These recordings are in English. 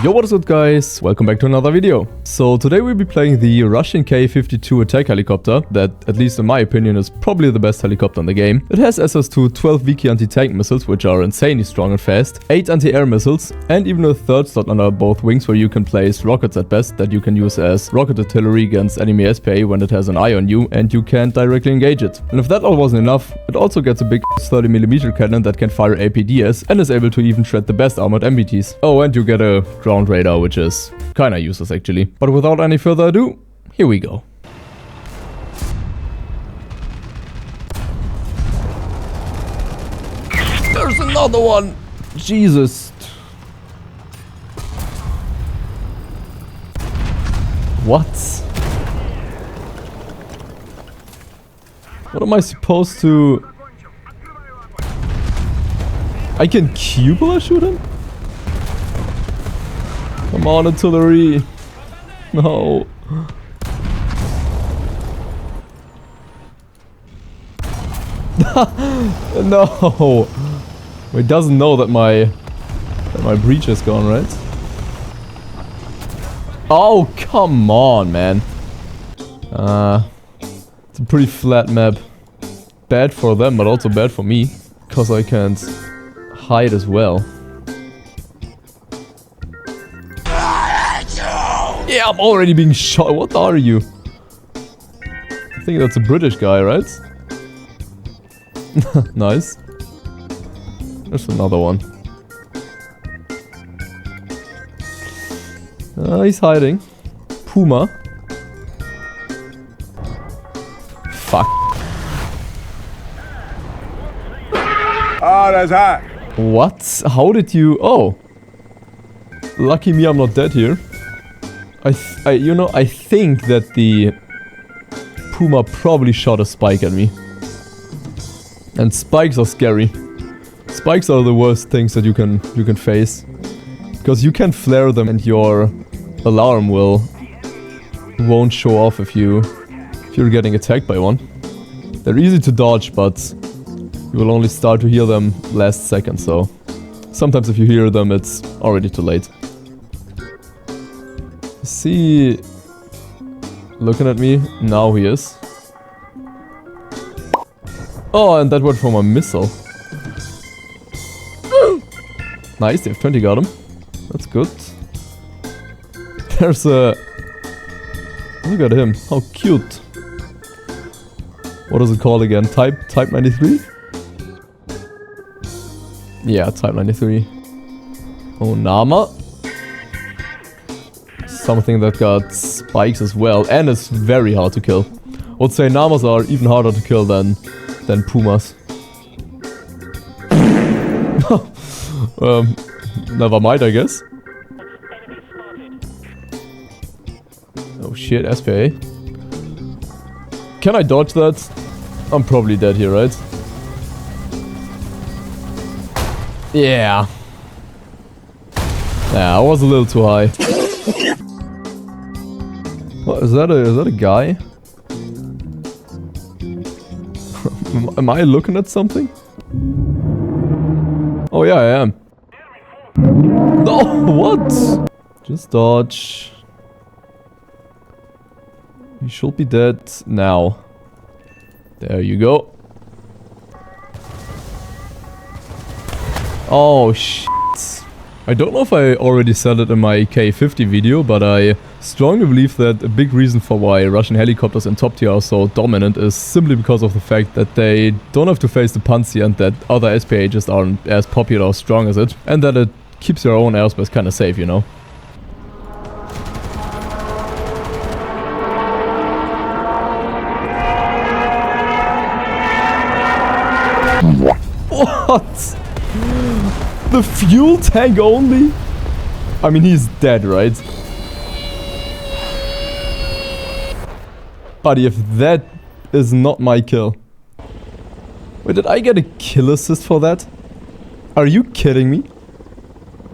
Yo, what is up guys? Welcome back to another video. So today we'll be playing the Russian K-52 attack helicopter that, at least in my opinion, is probably the best helicopter in the game. It has access to 12 Vikhir anti-tank missiles, which are insanely strong and fast, 8 anti-air missiles, and even a third slot under both wings where you can place rockets at best that you can use as rocket artillery against enemy SPA when it has an eye on you and you can't directly engage it. And if that all wasn't enough, it also gets a big 30mm cannon that can fire APDS and is able to even shred the best armored MBTs. Oh, and you get a ground radar, which is kinda useless actually. But without any further ado, here we go. There's another one! Jesus. What? What am I supposed to... I can cupola shoot him? Come on, artillery. No. No. He doesn't know that my breach is gone, right? Oh, come on, man. It's a pretty flat map. Bad for them, but also bad for me. Because I can't hide as well. Yeah, I'm already being shot. What are you? I think that's a British guy, right? Nice. There's another one. He's hiding. Puma. Fuck. Oh, that's hot. What? How did you... Oh. Lucky me, I'm not dead here. I think that the Puma probably shot a spike at me. And spikes are scary. Spikes are the worst things that you can face. Because you can flare them and your alarm won't show off if you're getting attacked by one. They're easy to dodge, but you will only start to hear them last second, so sometimes if you hear them it's already too late. Is he looking at me? Now he is. Oh, and that went from a missile. Nice, they have 20 got him. That's good. There's a... Look at him, how cute. What is it called again? Type 93? Yeah, Type 93. Oh, Nama. Something that got spikes as well, and it's very hard to kill. I would say Namas are even harder to kill than Pumas. Never mind, I guess. Oh shit, SPA. Can I dodge that? I'm probably dead here, right? Yeah. Yeah, I was a little too high. What, is that a guy? Am I looking at something? Oh yeah, I am. No, what? Just dodge. You should be dead now. There you go. Oh shit. I don't know if I already said it in my K-50 video, but I strongly believe that a big reason for why Russian helicopters in top tier are so dominant is simply because of the fact that they don't have to face the Panzer and that other SPA just aren't as popular or strong as it, and that it keeps your own airspace kind of safe, you know? What? The fuel tank only? I mean, he's dead, right? Buddy, if that is not my kill. Wait, did I get a kill assist for that? Are you kidding me?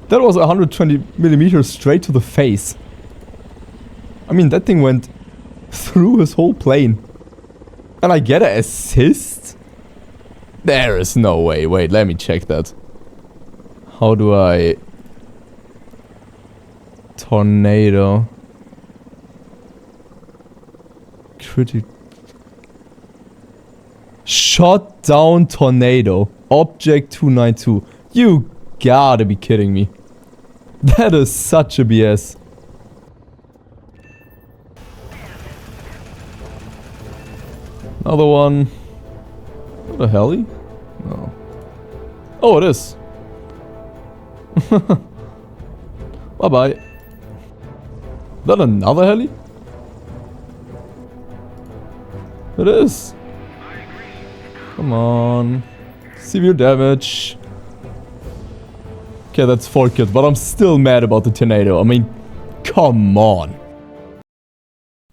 That was 120mm straight to the face. I mean, that thing went through his whole plane. And I get an assist? There is no way. Wait, let me check that. How do I... Tornado. Shot down tornado. Object 292. You gotta be kidding me. That is such a BS. Another one. What a heli? No. Oh, it is. Bye bye. Is that another heli? It is. Come on. Severe damage. Okay, that's 4 kills, but I'm still mad about the tornado. I mean, come on.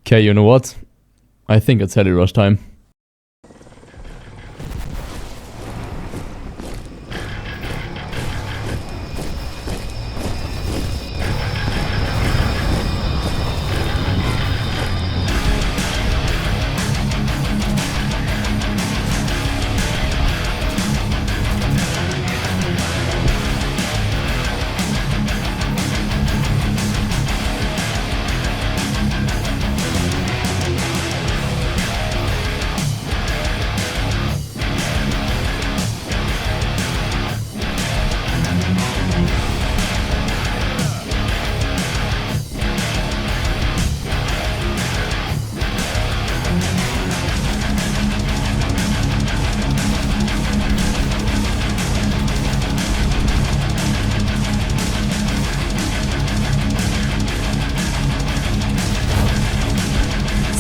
Okay, you know what? I think it's heli rush time.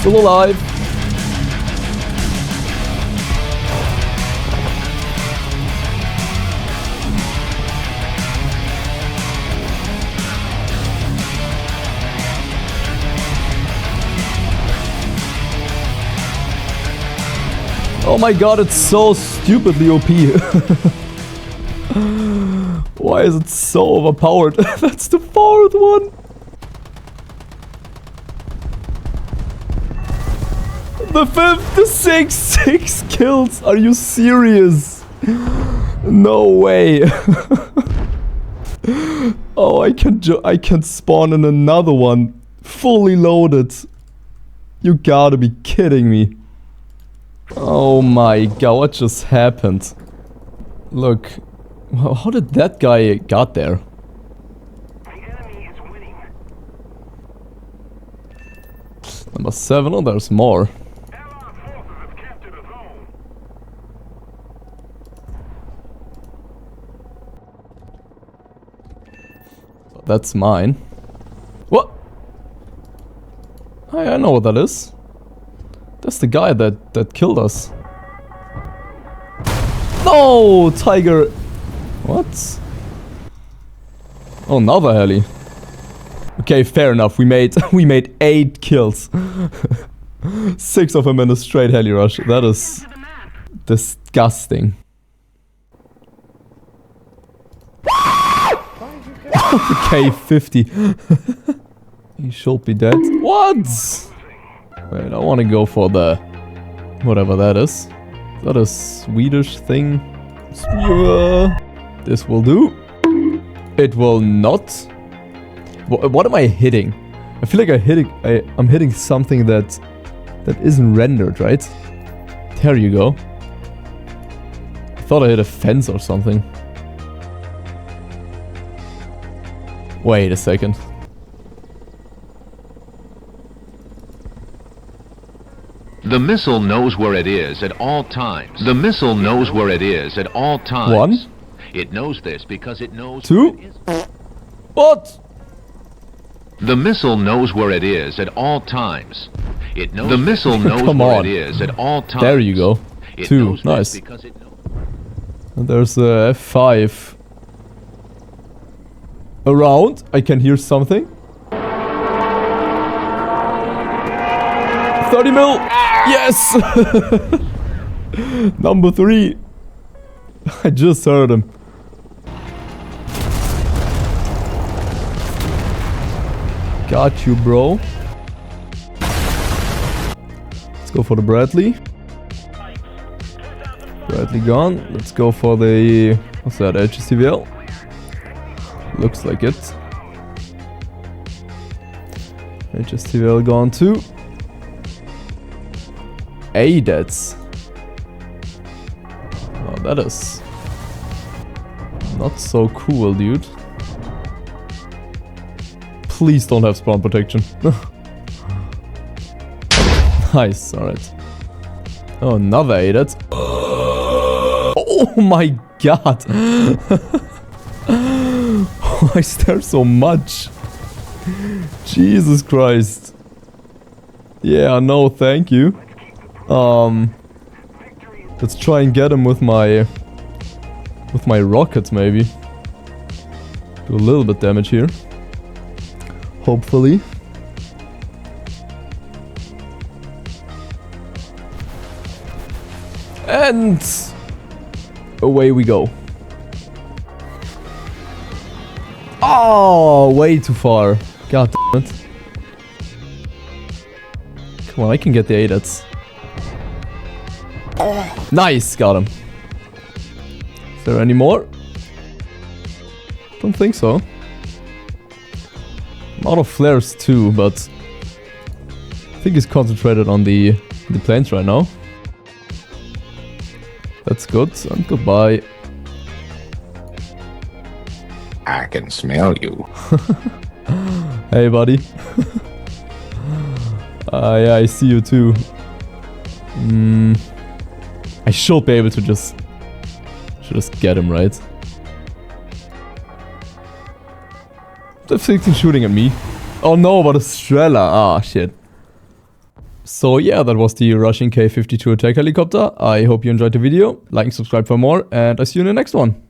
Still alive. Oh my god, it's so stupidly OP. Why is it so overpowered? That's the 4th one. The 5th, the 6th, 6 kills. Are you serious? No way. Oh, I can spawn in another one, fully loaded. You gotta be kidding me. Oh my god, what just happened? Look, how did that guy got there? The enemy is winning. Number 7, oh there's more. That's mine. What? I know what that is. That's the guy that killed us. No, Tiger. What? Oh, another heli. Okay, fair enough. We made 8 kills. 6 of them in a straight heli rush. That is disgusting. Okay, 50. He should be dead. What? Wait, I want to go for the... whatever that is. Is that a Swedish thing? This will do. It will not. What am I hitting? I feel like I'm hitting something that isn't rendered, right? There you go. I thought I hit a fence or something. Wait a second. The missile knows where it is at all times. The missile knows where it is at all times. 1. It knows this because it knows 2. where it is. What? The missile knows where it is at all times. It knows the missile knows Come where on. it is at all times. There you go. It 2. knows this Nice. because it knows. And there's a F5. Around, I can hear something. 30 mil! Yes! Number 3. I just heard him. Got you, bro. Let's go for the Bradley. Bradley gone. Let's go for the... what's that? HCVL? Looks like it. HSTVL gone too. ADETs. Oh, that is not so cool, dude. Please don't have spawn protection. Nice, alright. Oh, another ADET. Oh my god! Why is there so much? Jesus Christ. Yeah, no, thank you. Let's try and get him with my rockets, maybe. Do a little bit damage here. Hopefully. And away we go. Oh, way too far. God damn it. Come on, I can get the ADETs. Nice, got him. Is there any more? Don't think so. I'm out of flares too, but I think he's concentrated on the planes right now. That's good, and goodbye. I can smell you. Hey, buddy. Yeah, I see you too. I should be able to just get him, right? They're thinking shooting at me. Oh no, but a Strela. Ah, shit. So yeah, that was the Russian K-52 attack helicopter. I hope you enjoyed the video. Like and subscribe for more, and I see you in the next one.